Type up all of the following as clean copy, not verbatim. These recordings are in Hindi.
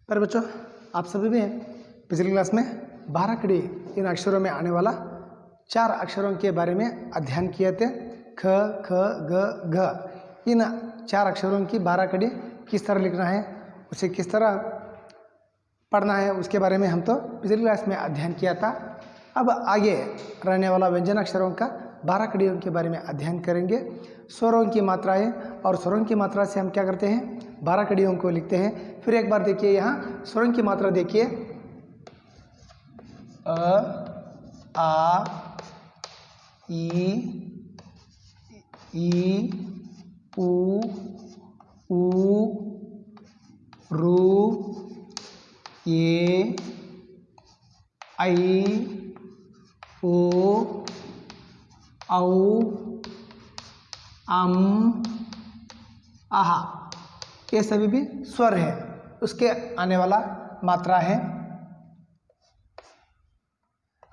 पर बच्चों आप सभी भी पिछली क्लास में 12 कड़ी इन अक्षरों में आने वाला 4 अक्षरों के बारे में अध्ययन किए थे। ख ख ग घ इन 4 अक्षरों की 12 कड़ी किस तरह लिखना है, उसे किस तरह पढ़ना है, उसके बारे में हम तो पिछली क्लास में अध्ययन किया था। अब आगे रहने वाला व्यंजन अक्षरों का 12 कड़ियों के बारे में अध्ययन करेंगे। स्वरों की मात्राएं और स्वरों की मात्रा से हम क्या करते हैं, 12 कड़ियों को लिखते हैं। फिर एक बार देखिए, यहाँ स्वरों की मात्रा देखिए, अ आ ई उ रू ए ऐ ओ औ अम आहा, ये सभी भी स्वर है, उसके आने वाला मात्रा है।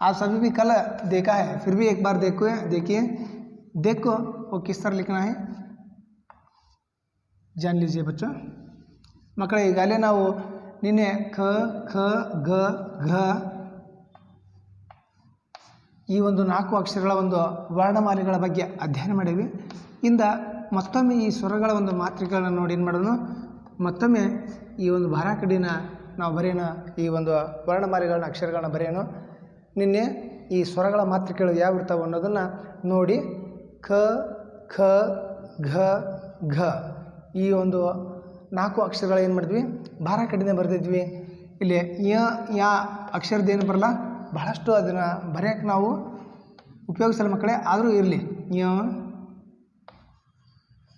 आप सभी भी कल देखा है, फिर भी एक बार देखो वो किस तरह लिखना है जान लीजिए बच्चों। मಕ್ಕಳೇ ಈಗಾಗಲೇ ನಾವು ನಿನ್ನೆ ख ख ग घ ಈ ಒಂದು 4 ಅಕ್ಷರಗಳ ಒಂದು ವರ್ಣಮಾಲೆಗಳ ಬಗ್ಗೆ ಅಧ್ಯಯನ ಮಾಡಿವಿ. ಇಂದ ಮತ್ತೊಮ್ಮೆ ಈ ಸ್ವರಗಳ ಒಂದು ಮಾತ್ರೆಗಳನ್ನ ನೋಡಿ ಏನು ಮಾಡೋಣ, ಮತ್ತೊಮ್ಮೆ ಈ ಒಂದು 12 ಕಡಿನ ನಾವು ಬರೆಯೋಣ, ಈ ಒಂದು ವರ್ಣಮಾಲೆಗಳನ್ನ ಅಕ್ಷರಗಳನ್ನ ಬರೆಯೋಣ. ನಿನ್ನೆ ಈ ಸ್ವರಗಳ ಮಾತ್ರೆಗಳು ಯಾವ ಇರ್ತಾವೆ ಅನ್ನೋದನ್ನು ನೋಡಿ ಕ ಖ ಘ ಘ ಈ ಒಂದು 4 ಅಕ್ಷರಗಳು ಏನು ಮಾಡಿದ್ವಿ, 12 ಕಡಿನೇ ಬರೆದಿದ್ವಿ. ಇಲ್ಲಿ ಯಾ ಅಕ್ಷರದ ಏನು ಬರಲ್ಲ, ಬಹಳಷ್ಟು ಅದನ್ನು ಬರೆಯೋಕ್ಕೆ ನಾವು ಉಪಯೋಗಿಸಲ್ಲ ಮಕ್ಕಳೇ, ಆದರೂ ಇರಲಿ.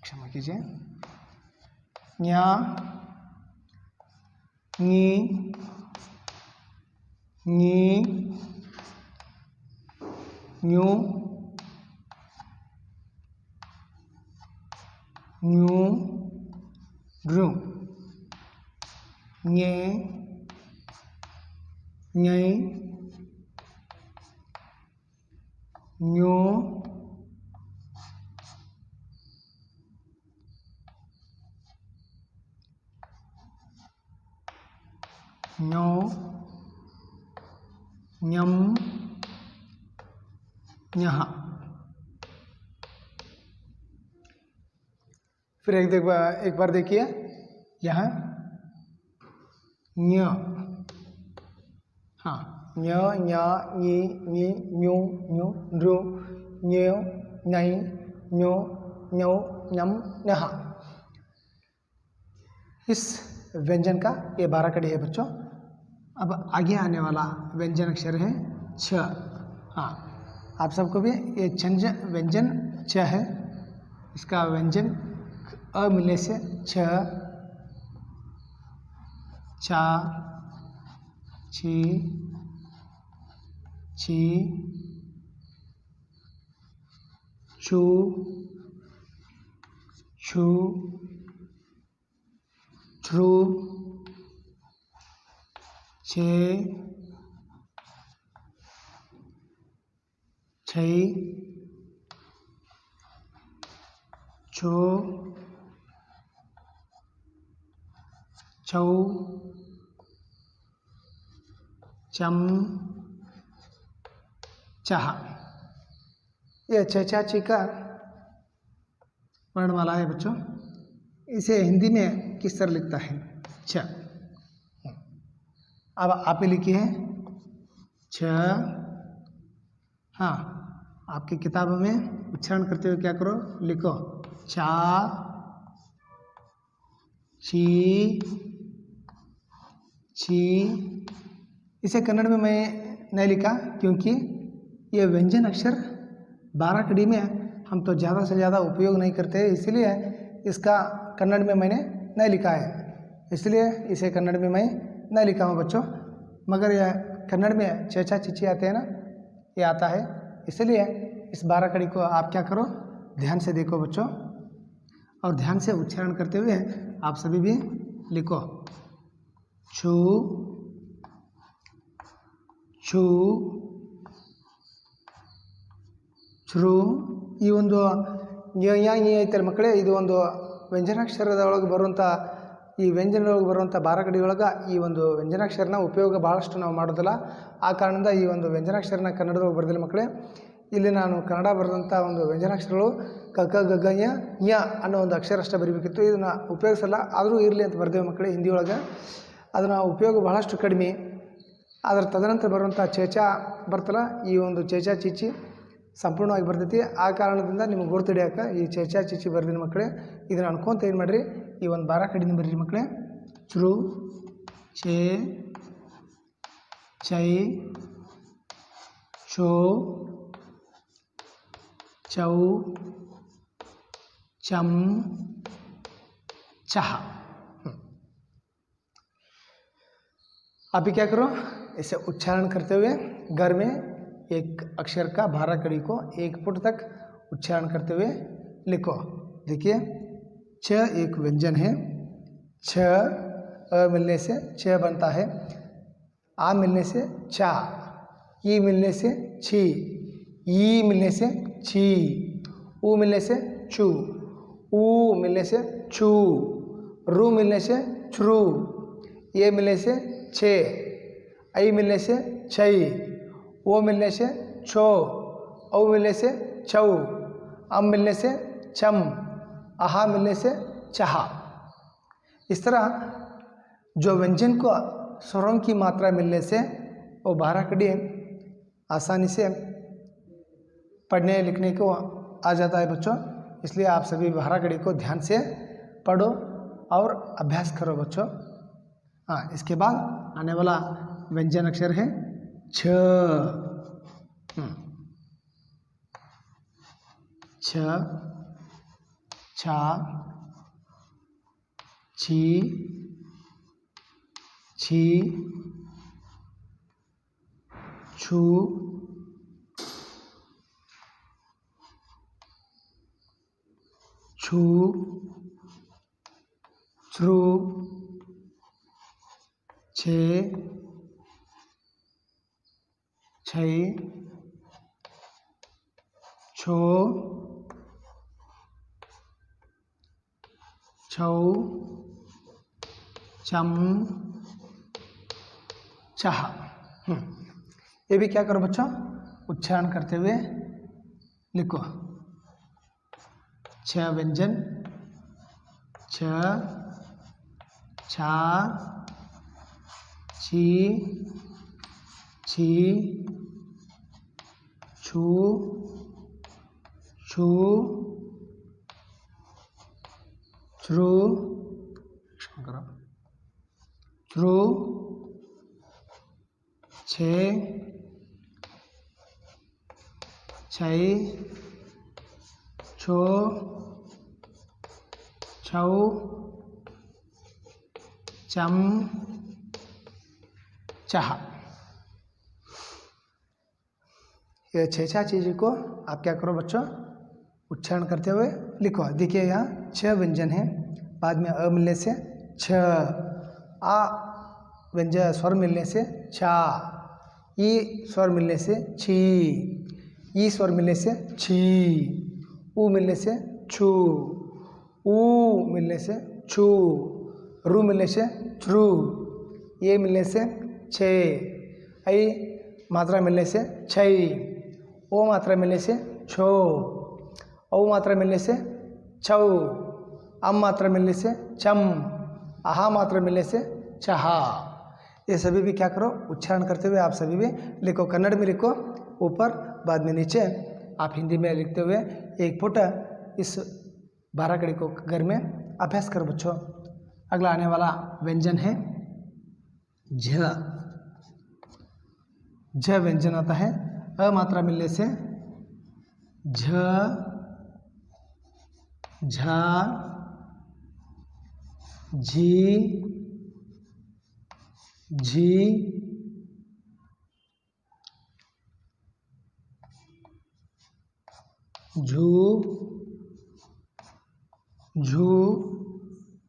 क्षमा कीजिए, न्या नी नी न्यू न्यू रू न्ये न्यै न्यो न्यो न्यम न्यः. फिर एक बार देखिए, यहाँ न्य, हाँ न्य न्या नी नी न्यू न्यू रू न्यो न्यै न्यो न्यौ न्यम न्यः. इस व्यंजन का ये 12 कड़ी है बच्चों. अब आगे आने वाला व्यंजन अक्षर है छ. हाँ, आप सबको भी ये व्यंजन छ है, इसका व्यंजन अ मिलने से छ, चा, छी, छी, छू, छू, छ्रू, छे, छै, छो, छौ, चम, चाह. यह चाची का वर्णमाला है बच्चों. इसे हिंदी में किस तरह लिखता है, छ. अब आप ही लिखिए छ. हाँ, आपकी किताबों में उच्चारण करते हुए क्या करो, लिखो चा, छी, छी. इसे कन्नड़ में मैं नहीं लिखा क्योंकि ये व्यंजन अक्षर 12 कड़ी में हम तो ज़्यादा से ज़्यादा उपयोग नहीं करते, इसलिए इसका कन्नड़ में मैंने नहीं लिखा है, इसलिए इसे कन्नड़ में मैं नहीं लिखा हूँ बच्चों. मगर यह कन्नड़ में चेचा चिची आते हैं ना, ये आता है, इसलिए इस 12 कड़ी को आप क्या करो, ध्यान से देखो बच्चों, और ध्यान से उच्चारण करते हुए आप सभी भी लिखो छू, छू, छ्रू. ಈ ಒಂದು ಐತಲ್ಲ ಮಕ್ಕಳೇ, ಇದು ಒಂದು ವ್ಯಂಜನಾಕ್ಷರದ ಒಳಗೆ ಬರುವಂಥ ಈ ವ್ಯಂಜನದೊಳಗೆ ಬರುವಂಥ ಬಾರಕಡಿಯೊಳಗೆ ಈ ಒಂದು ವ್ಯಂಜನಾಕ್ಷರನ ಉಪಯೋಗ ಭಾಳಷ್ಟು ನಾವು ಮಾಡೋದಿಲ್ಲ. ಆ ಕಾರಣದಿಂದ ಈ ಒಂದು ವ್ಯಂಜನಾಕ್ಷರನ ಕನ್ನಡದೊಳಗೆ ಬರೆದಿಲ್ಲ ಮಕ್ಕಳೇ. ಇಲ್ಲಿ ನಾನು ಕನ್ನಡ ಬರೆದಂಥ ಒಂದು ವ್ಯಂಜನಾಕ್ಷರಗಳು ಕ ಕ ಗ ಗ ಯ ಅನ್ನೋ ಒಂದು ಅಕ್ಷರ ಅಷ್ಟೇ ಬರೀಬೇಕಿತ್ತು. ಇದನ್ನು ಉಪಯೋಗಿಸಲ್ಲ, ಆದರೂ ಇರಲಿ ಅಂತ ಬರೆದೇವೆ ಮಕ್ಕಳೇ. ಹಿಂದಿಯೊಳಗೆ ಅದನ್ನು ಉಪಯೋಗ ಬಹಳಷ್ಟು ಕಡಿಮೆ. ಅದರ ತದನಂತರ ಬರುವಂಥ ಚೇಚಾ ಬರ್ತಲ್ಲ, ಈ ಒಂದು ಚೇಚಾ ಚೀಚಿ ಸಂಪೂರ್ಣವಾಗಿ ಬರ್ತೈತಿ. ಆ ಕಾರಣದಿಂದ ನಿಮಗೆ ಗುರುತು ಹಿಡಿಯೋಕೆ ಈ ಚೇಚಾ ಚೀಚಿ ಬರ್ದಿನಿ ಮಕ್ಕಳೇ. ಇದನ್ನು ಅನ್ಕೊಂತ ಏನು ಮಾಡಿರಿ, ಈ ಒಂದು ಬಾರ ಕಡಿಮೆ ಬರೀರಿ ಮಕ್ಕಳೇ. ಚೃ ಚೇ ಚೈ ಚೋ चौ चम चह। अभी क्या करो, इसे उच्चारण करते हुए घर में एक अक्षर का बारह कड़ी को 1 फुट तक उच्चारण करते हुए लिखो। देखिए, छ एक व्यंजन है। छ अ मिलने से छ बनता है, आ मिलने से चा, ई मिलने से छी, ई मिलने से छी, ऊ मिलने से चू, ऊ मिलने से छू, रू मिलने से छ्रू, ये मिलने से छे, आई मिलने से छई, ओ मिलने से छो, औ मिलने से छौ, अम मिलने से चम, आहा मिलने से चहा। इस तरह जो व्यंजन को स्वरों की मात्रा मिलने से वो 12 कड़ी आसानी से पढ़ने लिखने को आ जाता है बच्चों। इसलिए आप सभी 12 कड़ी को ध्यान से पढ़ो और अभ्यास करो बच्चों। हाँ, इसके बाद आने वाला व्यंजन अक्षर है छ। छ, छा, छी, छी, छू, छू, छ्रू, छे, छै, छो, छौ, चम, चाह। ये भी क्या करो बच्चों, उच्चारण करते हुए लिखो। छ व्यंजन, छ, छा, छी, छी, छू, छू, छ्रू, छ्रू, छे, छै, छो, छौ, चम, चाह। ये 6 चीज़ों को आप क्या करो बच्चों, उच्चारण करते हुए लिखो। देखिए यहाँ 6 व्यंजन है, बाद में अ मिलने से छ, आ व्यंजन स्वर मिलने से छा, ई स्वर मिलने से छी, ई स्वर मिलने से छी, ऊ मिलने से छू, ऊ मिलने से छू, रू मिलने से छ्रू, ये मिलने से छे, आई मात्रा मिलने से छई, ओ मात्रा मिलने से छो, औ मात्रा मिलने से छौ, अम मात्रा मिलने से चम, आहा मात्रा मिलने से चहा। ये सभी भी क्या करो, उच्चारण करते हुए आप सभी भी लिखो। कन्नड़ में लिखो ऊपर, बाद में नीचे। आप हिंदी में लिखते हुए 1 फुट इस 12 कड़ी को घर में अभ्यास करो बच्चों। अगला आने वाला व्यंजन है झ। झ व्यंजन आता है, अ मात्रा मिलने से झ, झा, झी, झी, झू, झू,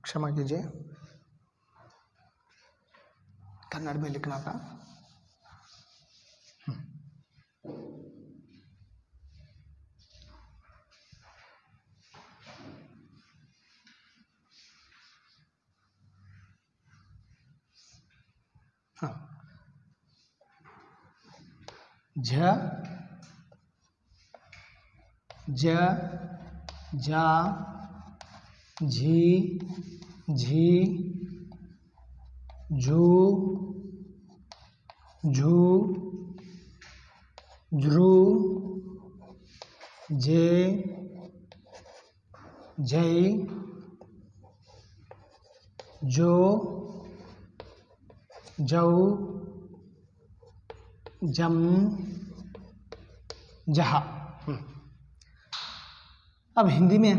क्षमा कीजिए कन्नड़ में लिखना था। हाँ, झ, ज, जा, झी, झी, झू, झू, झ्रू, जे, जय, जो, जौ, जम, जहा। अब हिंदी में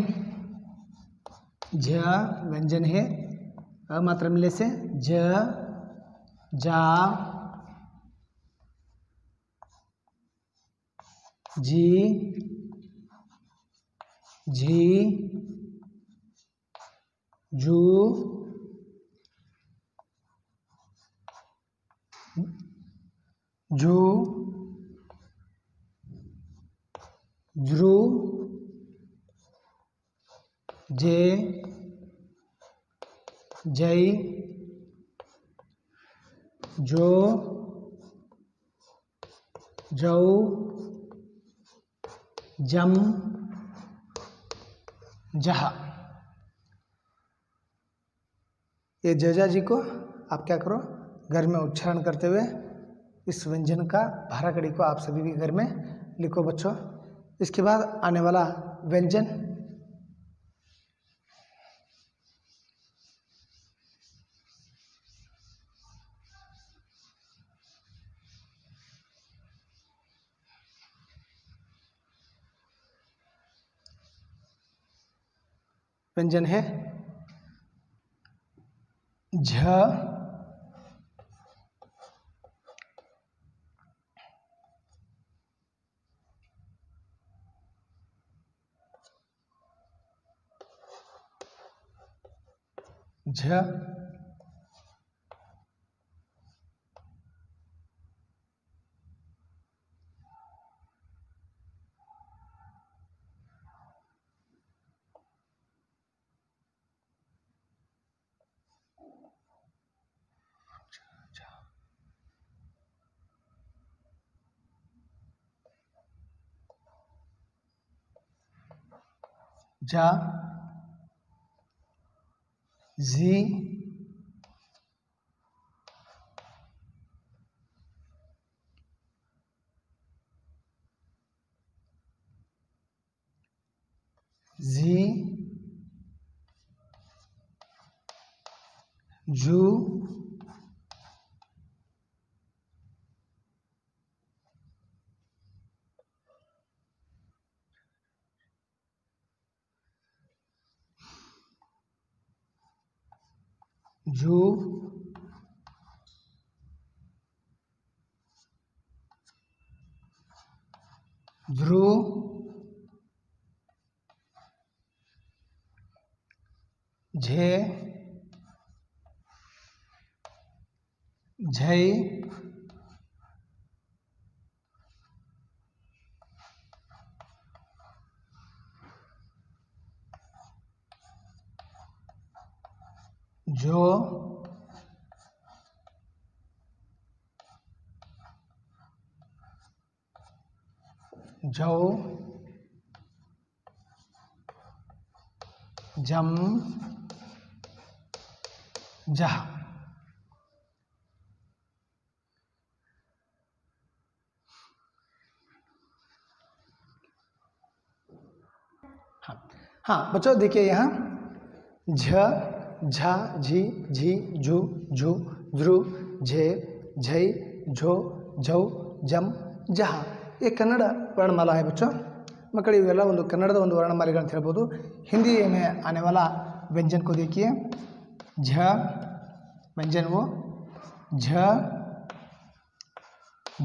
झ व्यंजन है, अ मात्रा मिलने से ज, जा, जी, झी, जू, जू, झ्रू, जे, जय, जो, जौ, जम, जहा। ये जजा जी को आप क्या करो, घर में उच्चारण करते हुए इस व्यंजन का भारा कड़ी को आप सभी भी घर में लिखो बच्चों। इसके बाद आने वाला व्यंजन व्यंजन है झ, झ, जा, जी, जी, जू, जू, ध्रु, झे, झई, जो, जौ, जम, जहा। हाँ हाँ बच्चों देखिए यहाँ झ, झा, झी, झी, झू, झू, ध्रु, झे, झई, झो, झौ, जम, ಜಹ ये कन्नड़ वर्णमाला है बच्चों। मकड़ी इवेला ಒಂದು ಕನ್ನಡದ ಒಂದು ವರ್ಣಮಾಲೆಗಳು ಅಂತ ಹೇಳ್ಬೋದು। हिंदी में आने वाला व्यंजन को देखिए झ व्यंजन वो झ,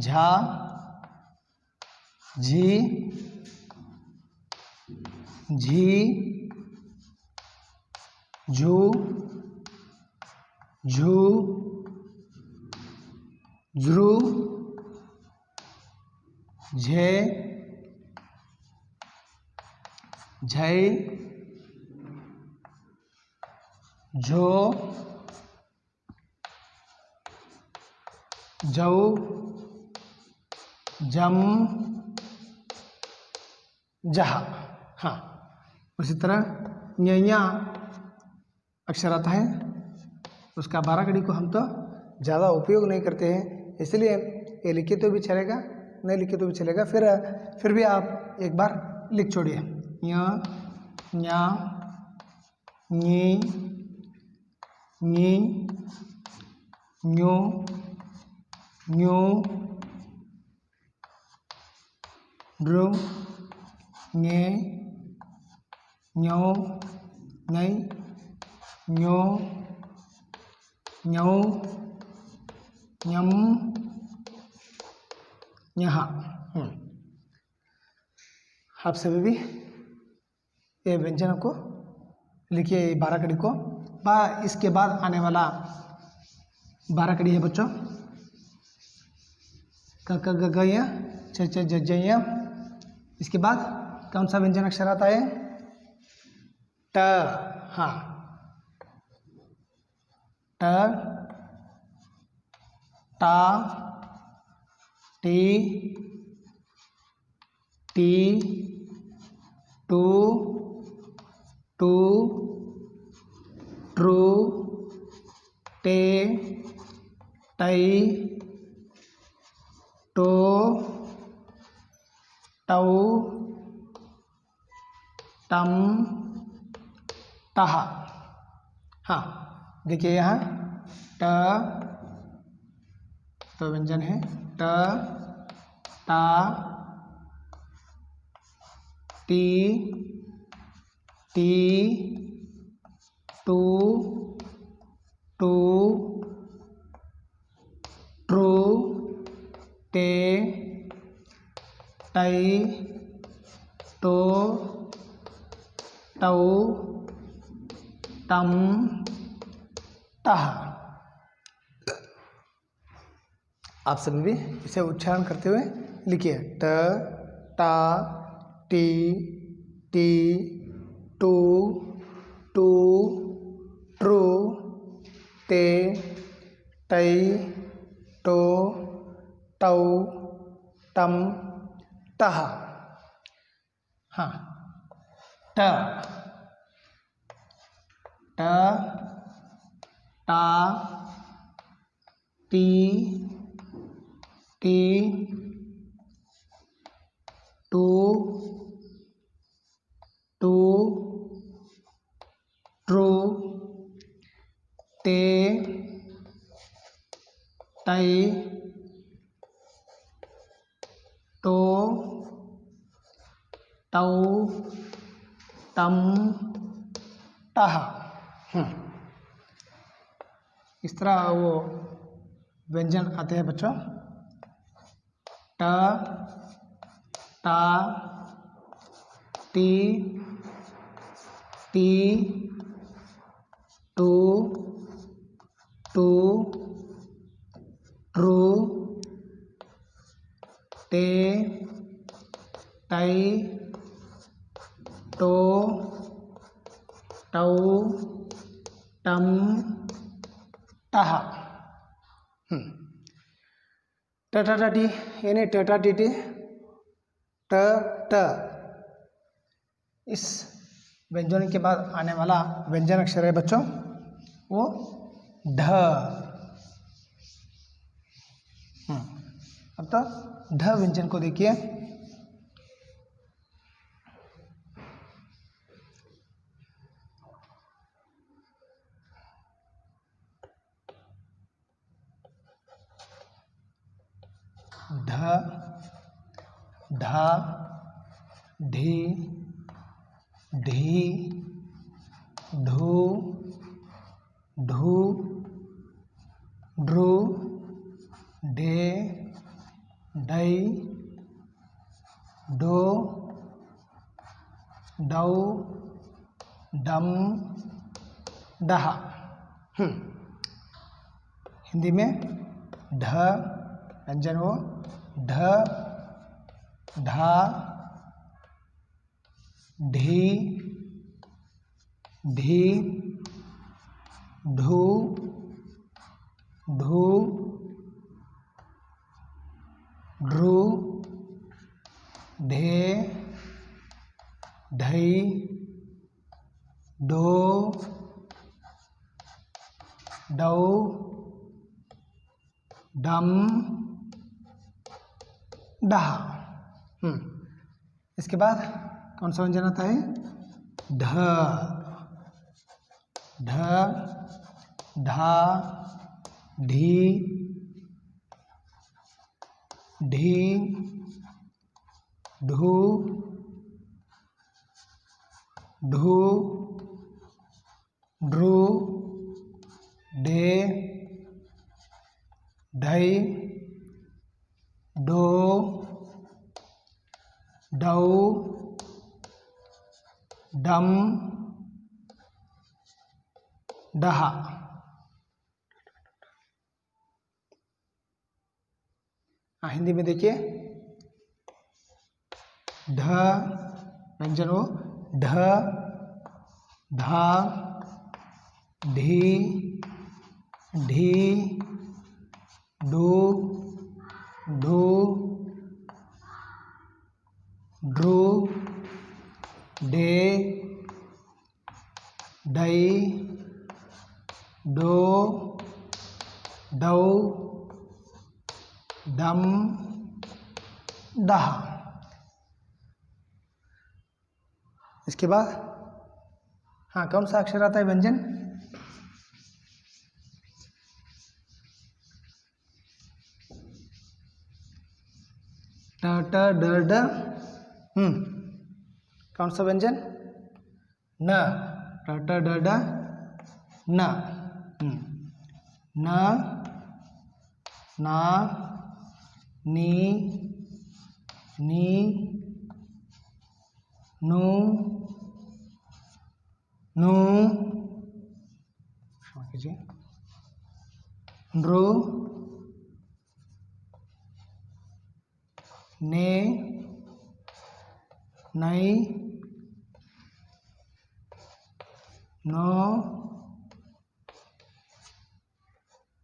झा, झी, झी, झू, झू, ध्रु, झे, झई, झो, जौ, जम, जहा। हाँ, उसी तरह ञ अक्षर आता है, उसका 12 कड़ी को हम तो ज़्यादा उपयोग नहीं करते हैं, इसलिए ये लिखे तो भी चलेगा, नहीं लिखे तो भी चलेगा। फिर भी आप एक बार लिख छोड़िए। ञ, ञा, ञी, ञी, ञो, ञो, ड्रो, ञे, ञौ, ञै, ञो, ञौ, ञम, ञहा। आप सभी भी ये व्यंजनों को लिखिए, 12 कड़ी को। इसके बाद आने वाला 12 कड़ी है बच्चों, क क ग ग य, च च ज ज य। इसके बाद कौन सा व्यंजन अक्षर आता है? ट। हाँ, ट, टा, टी, टी, टू, टू, ट्रू, टे, टई, टो, टऊ, टम, टहा। हाँ, देखिए यहाँ ट तो व्यंजन है ट, टा, टी, टी, टू, टू, ट्रू, टे, टई, टो, टऊ, टम, टहा। आप सभी भी इसे उच्चारण करते हुए लिखिए। ट, टा, टी, टी, टू, टू, ट्रू, टे, टई, टो, टऊ, टम, टहा। हाँ, ट, ट, टा, टी, टी, टू, टू, ट्रू, टे, टई, टो, टऊ, टम, टहा। इस तरह वो व्यंजन आते हैं बच्चों। ट, टा, टी, टी, टू, टू, ट्रू, टे, टई, टो, टऊ, टम, टहा। टटाटी यानी टटाटीटी, ट, ट। इस व्यंजन के बाद आने वाला व्यंजन अक्षर है बच्चों वो ढ। अब तो ढ व्यंजन को देखिए। ढ, ढा, ढी, ढी, ढू, ढू, ड्रू, ढे, ढई, डो, डऊ, डम, डहा। हिंदी में ढ व्यंजन हो ढ, ढा, ढी, ढी, ढू, ढू, ढ्रू, ढे, ढई, ढो, डौ, डम, डहा। इसके बाद कौन सा व्यंजन आता है? ढ, ढ, ढा, ढी, ढी, ढू, ढू, ढ्रू, ढे, ढई, ढो, ढौ, डम, डहा। हिंदी में देखिए, ढ व्यंजन हो, ढ, ढा, ढी, ढी, ढू, ढू, ढ्रू, ढे, ढई, ढो, ढौ, डम, डहा। इसके बाद हाँ, कौन सा अक्षर आता है व्यंजन? ट, ट, ड, ड। कौन सा व्यंजन? न, ट, ट, ड, ड, न। न, ना, नी, नी, नू, नू, क्षमा कीजिए, नृ, ने, नई, नो,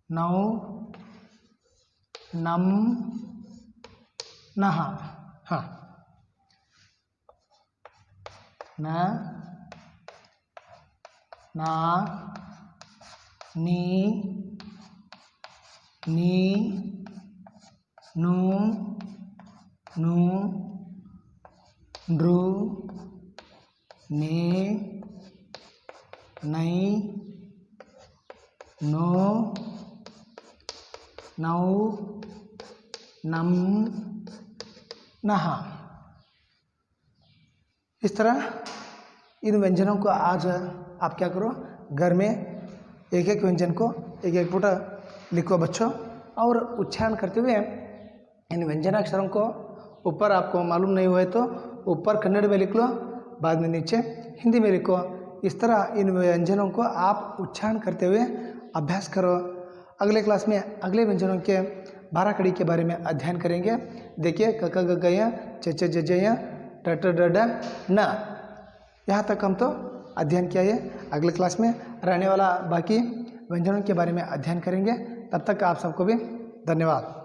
नौ, नम, नहा। हाँ, न, ना, नी, नी, नू, नू, नृ, ने, नई, नो, नौ, नम, नहा। इस तरह इन व्यंजनों को आज आप क्या करो, घर में एक एक व्यंजन को एक एक फुट लिखो बच्चों, और उच्चारण करते हुए इन व्यंजनाक्षरों को ऊपर आपको मालूम नहीं हुआ तो ऊपर कन्नड़ में लिख लो, बाद में नीचे हिंदी में लिखो। इस तरह इन व्यंजनों को आप उच्चारण करते हुए अभ्यास करो। अगले क्लास में अगले व्यंजनों के 12 कड़ी के बारे में अध्ययन करेंगे। देखिए, क, ख, ग, घ, च, च, ज, ज, ट, ट, ड, ड, न। यहाँ तक हम तो अध्ययन किया है। अगले क्लास में रहने वाला बाकी व्यंजनों के बारे में अध्ययन करेंगे। तब तक आप सबको भी धन्यवाद।